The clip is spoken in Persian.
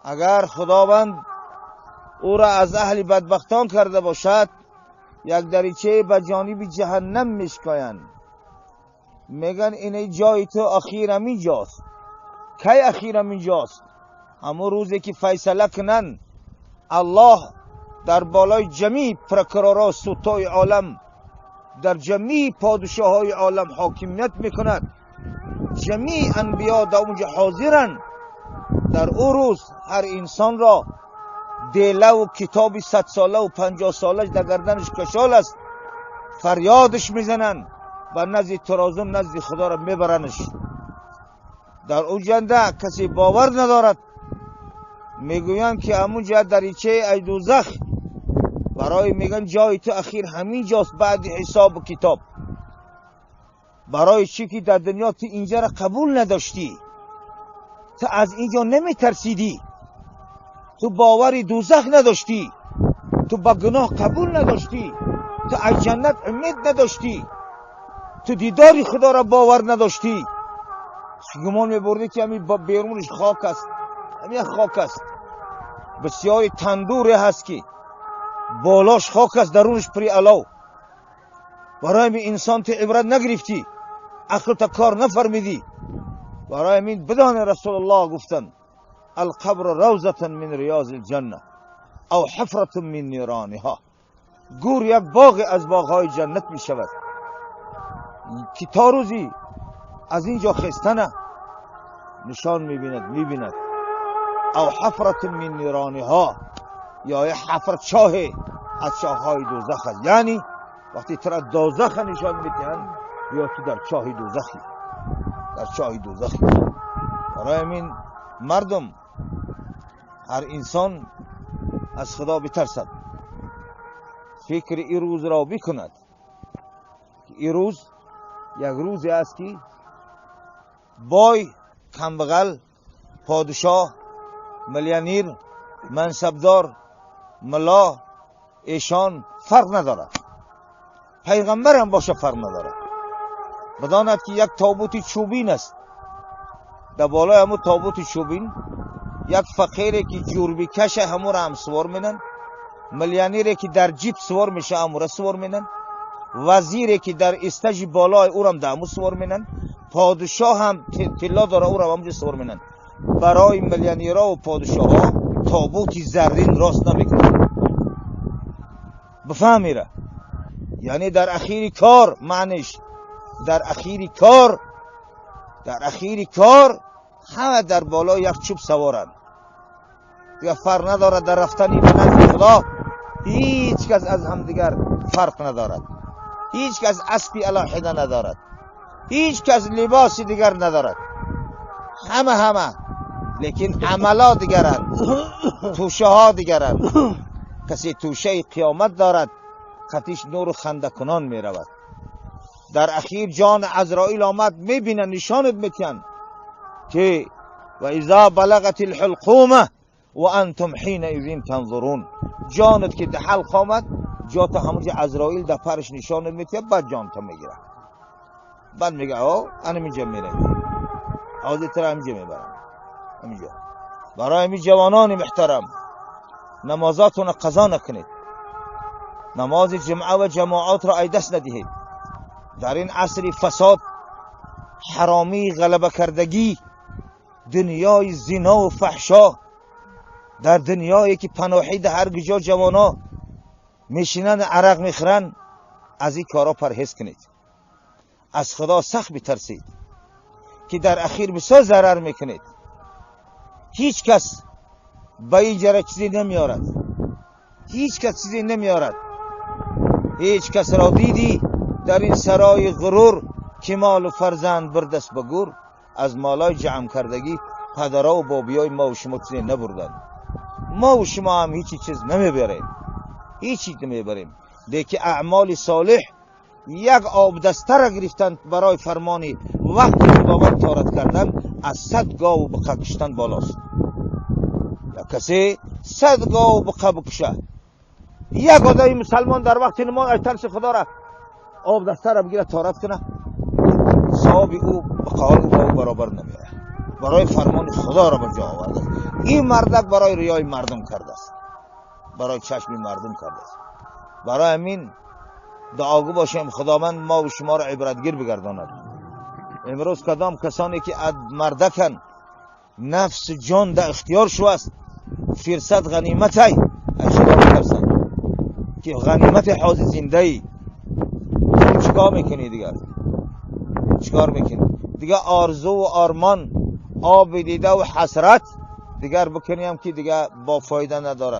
اگر خداوند او را از اهل بدبختان کرده باشد، یک دریچه به جانب جهنم میشکایند. میگن اینه جای تو اخیر همین جاست. کی اخیر همین جاست؟ همون روزی که فیصله کنن الله در بالای جمیع پرکرارا سلطای عالم، در جمیع پادشاه های عالم حاکمیت میکند. جمیع انبیا در اونجا حاضرن. در او روز هر انسان را دیله و کتاب 100 ساله و 50 سالش در گردنش کشال است. فریادش میزنن، به نزد ترازم نزد خدا را میبرنش. در او جنده کسی باور ندارد. میگویند که همونجا دریچه ای دوزخ برای میگن جای تو اخیر همین جاست بعد حساب و کتاب. برای چی که در دنیا تو اینجا را قبول نداشتی، تو از اینجا نمی ترسیدی، تو باوری دوزخ نداشتی، تو با گناه قبول نداشتی، تو از جنت امید نداشتی، تو دیداری خدا را باور نداشتی. گمان میبردی که همین بیرونش خاک است، همین خاک است. بسیاری تندوری هست که بالاش خاک است، درونش پری علاو. برای همین انسان تو عبرت نگرفتی، عقل تا کار نفرمیدی. برای همین بدان رسول الله گفتن القبر روضة من ریاض الجنه او حفرة من نیرانها. گور یک باغ از باغهای جنت می شود که تا روزی از اینجا خستنه نشان میبیند. او حفرة من نیرانها، یا حفرت چاه از چاههای دوزخ است. یعنی وقتی تر دوزخ نشان میدهند یا تو در چاه دوزخی، در چاه دوزخی. برای همین مردم، هر انسان از خدا بترسد، فکر این روز را بکند که این روز یک روزی است که بای، کمبغل، پادشاه، میلیونیر، منصبدار، ملا، ایشان فرق ندارد. پیغمبر هم باشه فرق ندارد. بداند که یک تابوت چوبین است، در بالای همون تابوت چوبین یک فقیری که جوربی کشه همون را هم سوار مینن، میلیونیری که در جیب سوار میشه همون را سوار مینن، وزیری که در استج بالای او را هم دامو سوار مینن، پادشاه هم تلا داره او را همونجا سوار مینن. برای میلیونیرها و پادشاه ها تابوت زرین راست نمیکنن. بفهمیره؟ یعنی در اخیر کار، معنیش در اخیر کار همه در بالا یک چوب سوارن. دیگه فرق ندارد در رفتنی به نزد خدا. هیچ کس از هم دیگر فرق ندارد. هیچ کس اسبی علاحده ندارد. هیچ کس لباسی دیگر ندارد. همه لیکن عملات دیگرند، توشه ها دیگرند. کسی توشه قیامت دارد، خطیش نور خنده کنان می رود. در اخیر جان عزرائیل آمد، می بینه، نشانت میتین که و اذا بلغت الحلقومه و انتم حینئذ تنظرون. جانت که در حلق آمد، جات همونجا عزرائیل در پرش نشانت میتین، بعد جانت میگیره. بعد میگه انا اینجا میره، حاضر همینجا میبرم. همینجا. برای همین جوانان محترم، نمازاتون قضا نکنید، نماز جمعه و جماعات را ای دست ندهید. در این عصر فساد، حرامی، غلبه کردگی، دنیای زنا و فحشا، در دنیایی که پناهی در هر کجا جوانا میشینن عرق میخورن، از این کارا پرهیز کنید. از خدا سخت بترسید که در اخیر بسیار ضرر میکنید. هیچ کس به اینجا چیزی نمیارد، هیچ کس چیزی نمیارد. هیچ کس را دیدی در این سرای غرور که مال و فرزند بردست بگور، از مالای جمع کردگی پدرها و بابیای ما و شما چیزی نبردن. ما و شما هم هیچی چیز نمیبریم، هیچی نمیبریم. دیگه اعمال صالح یک آب دسته را گرفتن برای فرمانی وقتی خداوند طارت کردن، از 100 گاو بقا کشتن بالاست. یا کسی 100 گاو بقا بکشه. یک آدمی مسلمان در وقت نماز از ترس خدا را آب دسته را بگیره طارت کنه، ثواب او بقای او با او برابر نمیره. برای فرمان خدا را بر جا آورده. این مردک برای ریای مردم کرده است، برای چشم مردم کرده است. برای همین دعاگو باشیم خداوند ما و شما را عبرتگیر بگرداند. امروز کدام کسانی که مردکن نفس جان در اختیار شو است، فرصت غنیمت ای اشتباه می‌کردن که غنیمت حاضر زنده ای. چیکار میکنی دیگر؟ چیکار میکنی دیگر؟ آرزو و آرمان، آب دیده و حسرت دیگر بکنیم که دیگر با فایده نداره.